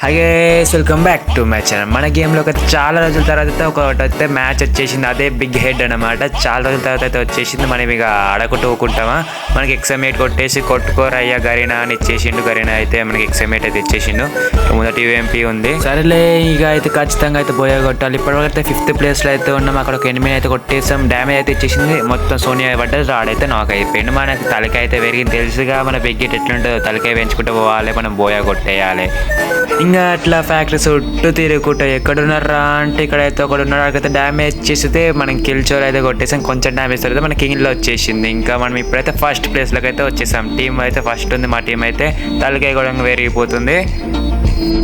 Hi guys, welcome back to my channel. మన గేమ్లో చాలా రోజుల తర్వాత ఒకటైతే మ్యాచ్ వచ్చేసింది. అదే బిగ్ హెడ్ అనమాట. చాలా రోజుల తర్వాత అయితే వచ్చేసింది. మనం ఇక ఆడకుంటూ ఊకుంటామా? మనకి ఎక్సమేట్ కొట్టేసి కొట్టుకోరయ్యా గరీనా అని ఇచ్చేసిండు. గరీనా అయితే మనకి ఎక్సమేట్ అయితే ఇచ్చేసిండు. మొదటి యూఎంపీ ఉంది. సరేలే, ఇక అయితే ఖచ్చితంగా అయితే బోయా కొట్టాలి. ఇప్పటివరకు అయితే 5th ప్లేస్లో అయితే ఉన్నాం. అక్కడ ఒక ఎనిమిది అయితే కొట్టేసాం. డ్యామేజ్ అయితే ఇచ్చేసింది. మొత్తం సోనియా పడ్డది. రాడైతే నాకు అయిపోయింది. మనకి తలకాయ అయితే పెరిగింది. తెలుసుగా మన బిగ్ హెడ్ ఎట్లుంటుందో. తలకాయ పెంచుకుంటూ పోవాలి, మనం బోయా కొట్టేయాలి. ఇంకా అట్లా ఫ్యాక్టరీ చుట్టూ తిరుగుకుంటా ఎక్కడున్నారా అంటే ఇక్కడైతే ఒకడు ఉన్నాడు. అక్కడైతే డ్యామేజ్ చేస్తే మనం కిల్ చోర్ అయితే కొట్టేసాం. కొంచెం డ్యామేజ్ తర్వాత మన కింగ్లో వచ్చేసింది. ఇంకా మనం ఇప్పుడైతే ఫస్ట్ ప్లేస్లోకి అయితే వచ్చేసాం. టీం అయితే ఫస్ట్ ఉంది. మా టీం అయితే తలకాయ కూడా పెరిగిపోతుంది.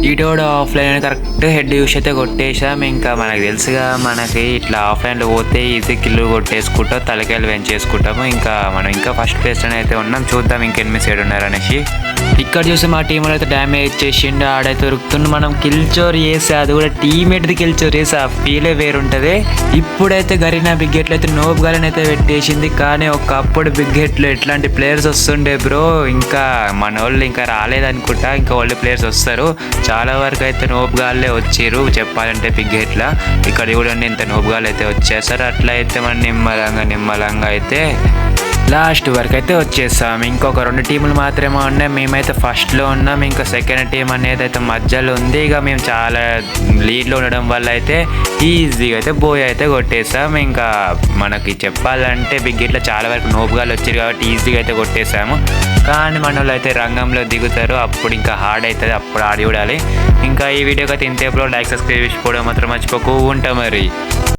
ఇటు కూడా ఆఫ్లైన్ కరెక్ట్ హెడ్ యూస్ అయితే కొట్టేసాం. ఇంకా మనకు తెలుసుగా, మనకి ఇట్లా ఆఫ్లైన్లో పోతే ఈజీ కిల్లు కొట్టేసుకుంటాం, తలకాయలు పెంచేసుకుంటాము. ఇంకా మనం ఇంకా ఫస్ట్ ప్లేస్లోనే అయితే ఉన్నాం. చూద్దాం ఇంకెనిమిది సైడ్ ఉన్నారు అనేసి. ఇక్కడ చూసి మా టీంలో అయితే డ్యామేజ్ చేసిండు. ఆడైతే ఉరుకుతుండు. మనం కిల్ చోర్ చేసి అది కూడా టీమేట్ది కిల్ చోర్ చేసి ఆ ఫీలే వేరుంటుంది. ఇప్పుడైతే గరీనా బిగ్ హెట్లు అయితే నోబ్ గాలని అయితే పెట్టేసింది. కానీ ఒకప్పుడు బిగ్ హెట్లు ఎట్లాంటి ప్లేయర్స్ వస్తుండే బ్రో. ఇంకా మన వాళ్ళు ఇంకా రాలేదనుకుంటా. ఇంకా ఓల్డ్ ప్లేయర్స్ వస్తారు. చాలా వరకు అయితే నోబ్ గాళ్ళే వచ్చారు చెప్పాలంటే బిగ్ హెట్లా. ఇక్కడ చూడండి ఇంత నోబ్ గాళ్ళు అయితే వచ్చేస్తారు. అట్లా అయితే మనం నిమ్మలంగా అయితే లాస్ట్ వరకు అయితే వచ్చేసాం. ఇంకొక 2 టీములు మాత్రమే ఉన్నాయి. మేమైతే ఫస్ట్లో ఉన్నాం. ఇంకా సెకండ్ టీం అనేది అయితే మధ్యలో ఉంది. ఇక మేము చాలా లీడ్లో ఉండడం వల్ల అయితే ఈజీగా అయితే బోయ్ అయితే కొట్టేసాం. ఇంకా మనకి చెప్పాలంటే బిగ్ హిట్లో చాలా వరకు నోపుగాలు వచ్చారు కాబట్టి ఈజీగా అయితే కొట్టేసాము. కానీ మన వాళ్ళు అయితే రంగంలో దిగుతారు. అప్పుడు ఇంకా హార్డ్ అవుతుంది. అప్పుడు ఆడి చూడాలి. ఇంకా ఈ వీడియోకి అయితే ఇంతేపులో లైక్ సబ్స్క్రైబ్ చేసుకోవడం మాత్రం మర్చిపోకు ఉంటా మరి.